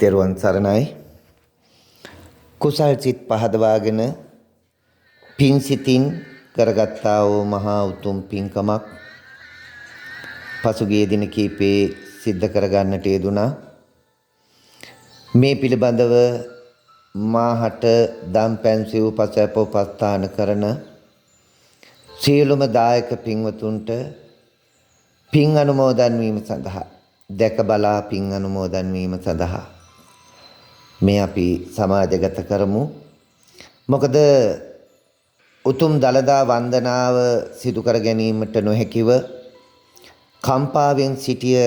තෙරුවන් සරණයි. කුසල් සිත් පහදවාගෙන පින් සිතින් කරගත්තා වූ මහා උතුම් පින්කමක් පසුගිය දින කීපේ සිද්ධ කරගන්නට යෙදුණා. මේ පිළිබඳව මාහට දම් පැන්සිව් පසපෝපස්ථාන කරන සියලුම දායක පින්වතුන්ට පින් අනුමෝදන් වීම සඳහා දැක බලා පින් අනුමෝදන් වීම සඳහා මේ අපි සමාජගත කරමු. මොකද උතුම් දළදා වන්දනාව සිදු කර ගැනීමට නොහැකිව කම්පාවෙන් සිටිය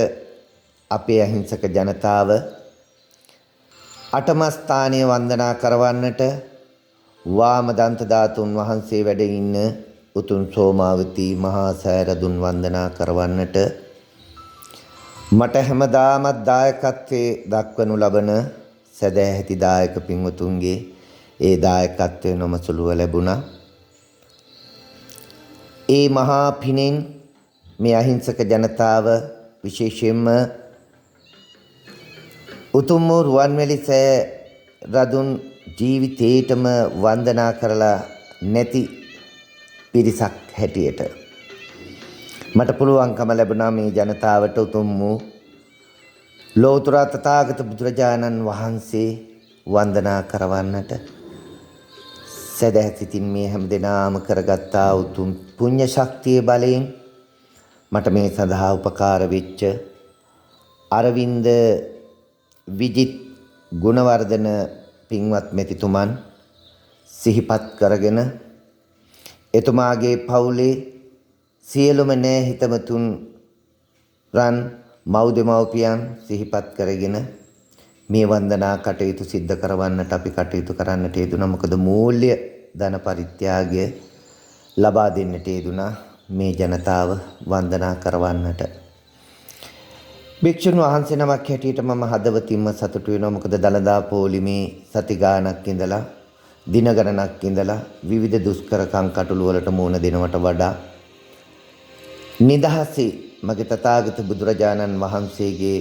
අපේ අහිංසක ජනතාව අටම ස්ථානයේ වන්දනා කරවන්නට වාම දන්ත ධාතුන් වහන්සේ වැඩ ඉන්න උතුම් සෝමාවතී මහා සෑරදුන් වන්දනා කරවන්නට මට හැමදාමත් දායකත්වයේ දක්වනු ලබන සදැහැති දායක පින්වතුන්ගේ ඒ දායකත්වය නොමසුළුව ලැබුණා. ඒ මහා පිනෙන් මේ අහිංසක ජනතාව විශේෂයෙන්ම උතුම් වූ රුවන්වැලි සෑ රදුන් ජීවිතේටම වන්දනා කරලා නැති පිරිසක් හැටියට මට පුළුවන්කම ලැබුණා මේ ජනතාවට උතුම් වූ ලෝතර තථාගත බුදුරජාණන් වහන්සේ වන්දනා කරවන්නට සදැහැසිතින් මේ හැම දිනාම කරගත්තා උතුම් පුණ්‍ය ශක්තිය බලයෙන් මට මේ සඳහා උපකාර වෙච්ච අරවින්ද විජිත් ගුණවර්ධන පින්වත් මෙතිතුමන් සිහිපත් කරගෙන එතුමාගේ පවුලේ සියලුම නෑ හිතමතුන් රන් මව්දෙමව්පියන් සිහිපත් කරගෙන මේ වන්දනා කටයුතු සිද්ධ කරවන්නට අපි කටයුතු කරන්නට යෙදුණා. මොකද මූල්‍ය ධන පරිත්‍යාගය ලබා දෙන්නට යෙදුණා මේ ජනතාව වන්දනා කරවන්නට. භික්ෂුන් වහන්සේ නමක් හැටියට මම හදවතින්ම සතුටු වෙනවා. මොකද දළදා පොලිමේ සති ගාණක් ඉඳලා දින ගණනක් ඉඳලා විවිධ දුෂ්කරකම් කටළු වලට මුහුණ දෙනවට වඩා නිදහසේ මගේ තථාගත බුදුරජාණන් වහන්සේගේ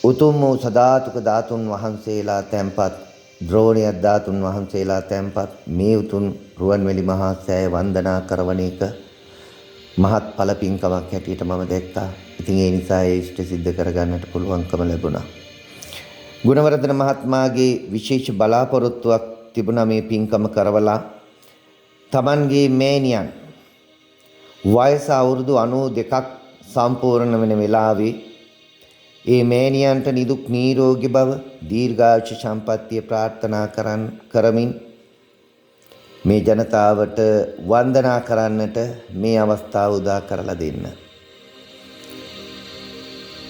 උතුම් වූ සදාතුක ධාතුන් වහන්සේලා තැන්පත් ද්‍රෝණිය ධාතුන් වහන්සේලා තැන්පත් මේ උතුම් රුවන්වැලි මහා සෑය වන්දනා කරවන එක මහත්ඵල පින්කමක් හැටියට මම දැක්කා. ඉතින් ඒ නිසා ඒ ඉෂ්ට සිද්ධ කරගන්නට පුළුවන්කම ලැබුණා. ගුණවර්ධන මහත්මයාගේ විශේෂ බලාපොරොත්තුවක් තිබුණා මේ පින්කම කරවලා තමන්ගේ මෑණියන් වයස අවුරුදු 92ක් සම්පූර්ණ වෙන වෙලාවේ ඒ මෑණියන්ට නිදුක් නිරෝගී බව දීර්ඝායුෂ සම්පන්නිය ප්‍රාර්ථනා කරමින් මේ ජනතාවට වන්දනා කරන්නට මේ අවස්ථාව උදා කරලා දෙන්න.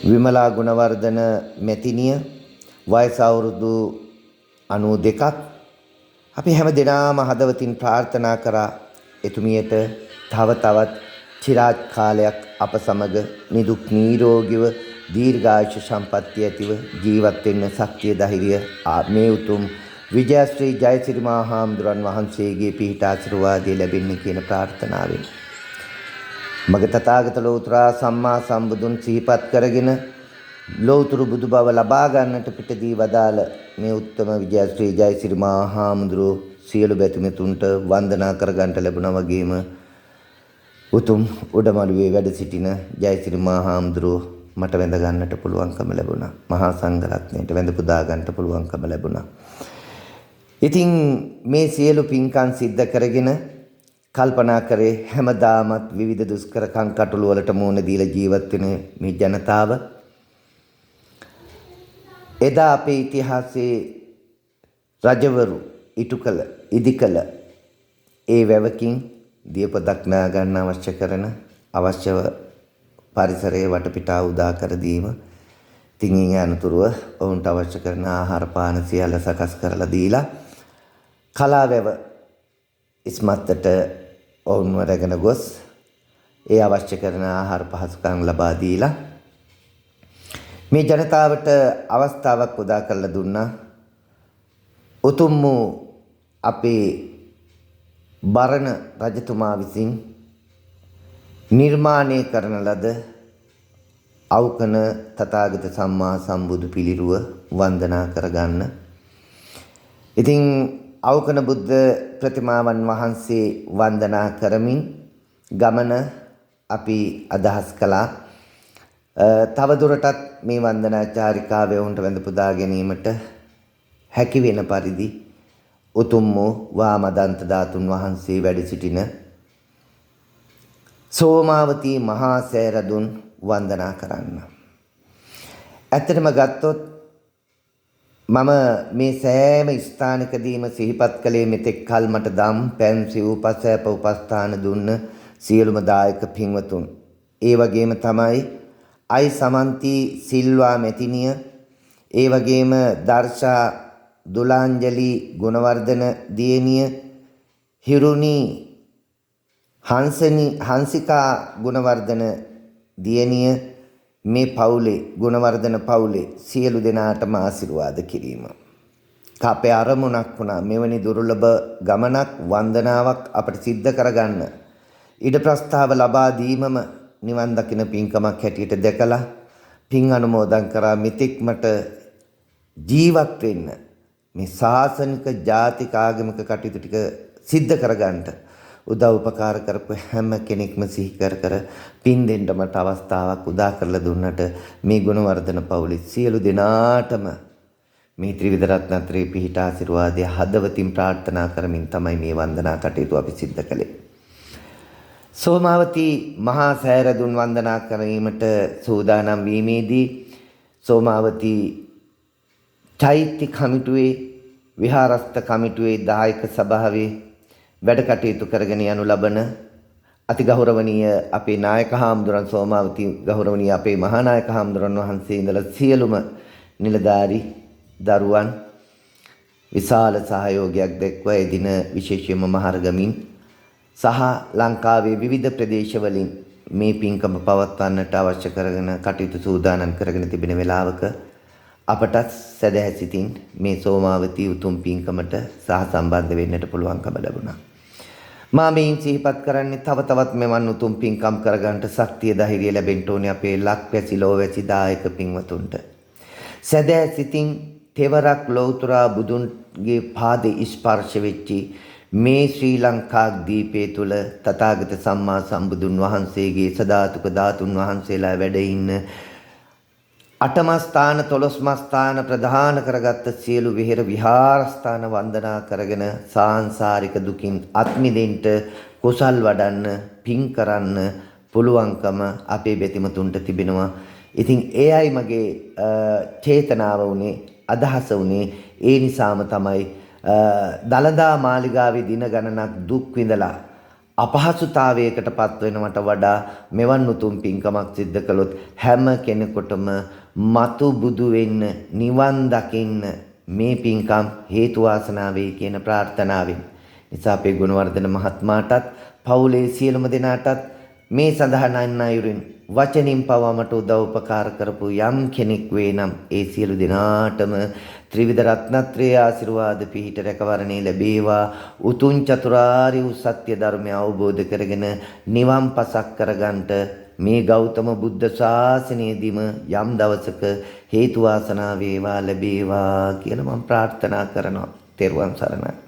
විමලා ගුණවර්ධන මෙතිනිය වයස අවුරුදු 92ක් අපි හැම දිනම හදවතින් ප්‍රාර්ථනා කරා එතුමියට තව තවත් චිරාත් කාලයක් අප සමග නිදුක් නිරෝගීව දීර්ඝායුෂ සම්පන්නිය ඇතිව ජීවත් වෙන්න ශක්තිය ධෛර්යය මේ උතුම් විජයශ්‍රී ජයසිරි මහා හාමුදුරන් වහන්සේගේ පිහිට ආශිර්වාදය ලැබෙන්න කියන ප්‍රාර්ථනාවෙන් මගේ තථාගත ලෝතර සම්මා සම්බුදුන් සිහිපත් කරගෙන ලෝතුරු බුදු බව ලබා ගන්නට පිටදී වදාළ මේ උත්තම විජයශ්‍රී ජයසිරි මහා හාමුදුරුවෝ සියලු බැතිමතුන්ට වන්දනා කරගන්නට ලැබුණා. වගේම උතුම් උඩමළුවේ වැඩ සිටින ජයසිරි මහා හාමුදුරුවෝ මට වැඳ ගන්නට පුළුවන්කම ලැබුණා. මහා සංඝරත්නයට වැඳ පුදා ගන්නට පුළුවන්කම ලැබුණා. ඉතින් මේ සියලු පින්කම් සිද්ධ කරගෙන කල්පනා කරේ හැමදාමත් විවිධ දුෂ්කරකම් කටළු වලට මුහුණ දීලා ජීවත් වෙන මේ ජනතාව එදා අපේ ඉතිහාසයේ රජවරු ඉදිකල ඒ වැවකින් දියපොදක් නා ගන්න අවශ්‍ය කරන අවශ්‍යව පරිසරයේ වටපිටාව උදා කර දීම, තිඟින් අනතුරුව ඔවුන්ට අවශ්‍ය කරන ආහාර පාන සියල්ල සකස් කරලා දීලා කලාවැව ඉස්මත්තට ඔවුන්ව රැගෙන ගොස් ඒ අවශ්‍ය කරන ආහාර පහසුකම් ලබා දීලා මේ ජනතාවට අවස්ථාවක් උදා කරලා දුන්නා. උතුම් වූ අපේ බරණ රජතුමා විසින් නිර්මාණය කරන ලද අවකන තථාගත සම්මා සම්බුදු පිළිරුව වන්දනා කරගන්න. ඉතින් අවකන බුද්ධ ප්‍රතිමාවන් වහන්සේ වන්දනා කරමින් ගමන අපි අදහස් කළා. තවදුරටත් මේ වන්දනා චාරිකාව වුන්ට වැඳ පුදා ගැනීමට හැකි වෙන පරිදි උතුම් වූ වාමදන්ත ධාතුන් වහන්සේ වැඩ සිටින සෝමාවතී මහා සෑරදුන් වන්දනා කරන්න. ඇත්තටම ගත්තොත් මම මේ සෑම ස්ථානකදීම සිහිපත් කළේ මෙතෙක් කල් මට දම් පැන් සිව් පසෑප උපස්ථාන දුන්න සියලුම දායක පින්වතුන්. ඒ වගේම තමයි අයි සමන්ති සිල්වා මෙතිනිය, ඒ වගේම දර්ශා දුලාංජලි ගුණවර්ධන දියණිය, හිරුනි හංසිකා ගුණවර්ධන දියණිය, මේ පවුලේ ගුණවර්ධන පවුලේ සියලු දෙනාටම ආශිර්වාද කිරීම. අපේ අරමුණක් වුණා මෙවැනි දුර්ලභ ගමනක් වන්දනාවක් අපට සිද්ධ කරගන්න. ඊට ප්‍රස්තාව ලබා දීමම නිවන් දකින පින්කමක් හැටියට දැකලා පින් අනුමෝදන් කරා. මෙතෙක් මට ජීවත් වෙන්න මේ ශාසනික ජාතික ආගමික කටයුතු ටික සිද්ධ කරගන්න උදව් උපකාර කරපු හැම කෙනෙක්ම සිහි කර පින් දෙන්න මට අවස්ථාවක් උදා කරලා දුන්නට මේ ගුණවර්ධන පවුලේ සියලු දෙනාටම මේ ත්‍රිවිධ රත්නත්‍රයේ පිහිට ආශිර්වාදය හදවතින් ප්‍රාර්ථනා කරමින් තමයි මේ වන්දනා කටයුතු අපි සිද්ධ කළේ. සෝමාවතී මහා සෑරදුන් වන්දනා කිරීමට සූදානම් වීමේදී සෝමාවතී චෛත්‍ය කමිටුවේ විහාරස්ථ කමිටුවේ දායක සභාවේ වැඩ කටයුතු කරගෙන යනු ලබන අති ගෞරවනීය අපේ නායක හාමුදුරන් සෝමාවතී ගෞරවනීය අපේ මහා නායක හාමුදුරන් වහන්සේ ඉඳලා සියලුම නිලධාරි දරුවන් විශාල සහයෝගයක් දැක්වා එදින විශේෂයෙන්ම මහරගමින් සහ ලංකාවේ විවිධ ප්‍රදේශවලින් මේ පින්කම පවත්වන්නට අවශ්‍ය කරගෙන කටයුතු සූදානම් කරගෙන තිබෙන වෙලාවක අපටත් සදහැසිතින් මේ සෝමාවතී උතුම් පින්කමට සහසම්බන්ධ වෙන්නට පුළුවන්කම ලැබුණා. මා මේන් සිහිපත් කරන්නේ තව තවත් මෙවන් උතුම් පින්කම් කරගන්නට ශක්තිය ධෛර්යය ලැබෙන්න ඕනේ අපේ ලක්වැසි ලෝවැසි දායක පින්වතුන්ට. සදහැසිතින් තෙවරක් ලෞතුරා බුදුන්ගේ පාදේ ස්පර්ශ වෙච්චි මේ ශ්‍රී ලංකා දීපේ තුල තථාගත සම්මා සම්බුදුන් වහන්සේගේ සදාතුක ධාතුන් වහන්සේලා වැඩ ඉන්න අටම ස්ථාන 12ම ස්ථාන ප්‍රධාන කරගත්ත සියලු විහෙර විහාරස්ථාන වන්දනා කරගෙන සාංශාරික දුකින් අත් මිදෙන්න කුසල් වඩන්න පින් කරන්න පුළුවන්කම අපේ බෙතිමතුන්ට තිබෙනවා. ඉතින් එයයි මගේ චේතනාව උනේ අදහස උනේ. ඒ නිසාම තමයි දලදා මාලිගාවේ දින ගණනක් දුක් විඳලා අපහසුතාවයකට පත් වෙනවට වඩා මෙවන් උතුම් පින්කමක් සිද්ධ කළොත් හැම කෙනෙකුටම මතු බුදු වෙන්න නිවන් දකින්න මේ පින්කම් හේතු වාසනා වේ කියන ප්‍රාර්ථනාවෙන් නිසා අපේ ගුණවර්ධන මහත්මයාටත් පවුලේ සියලුම දෙනාටත් මේ සඳහන් අයුරින් වචනින් පවමට උදව් උපකාර කරපු යම් කෙනෙක් වේ නම් ඒ සියලු දෙනාටම ත්‍රිවිධ රත්නත්‍රයේ ආශිර්වාද පිහිට රැකවරණේ ලැබේවා. උතුම් චතුරාර්ය සත්‍ය ධර්මය අවබෝධ කරගෙන නිවන් පසක් කරගන්නට මේ ගෞතම බුද්ධ ශාසනයේදීම යම් දවසක හේතු වාසනා වේවා ලැබේවා කියලා මම ප්‍රාර්ථනා කරනවා. තෙරුවන් සරණයි.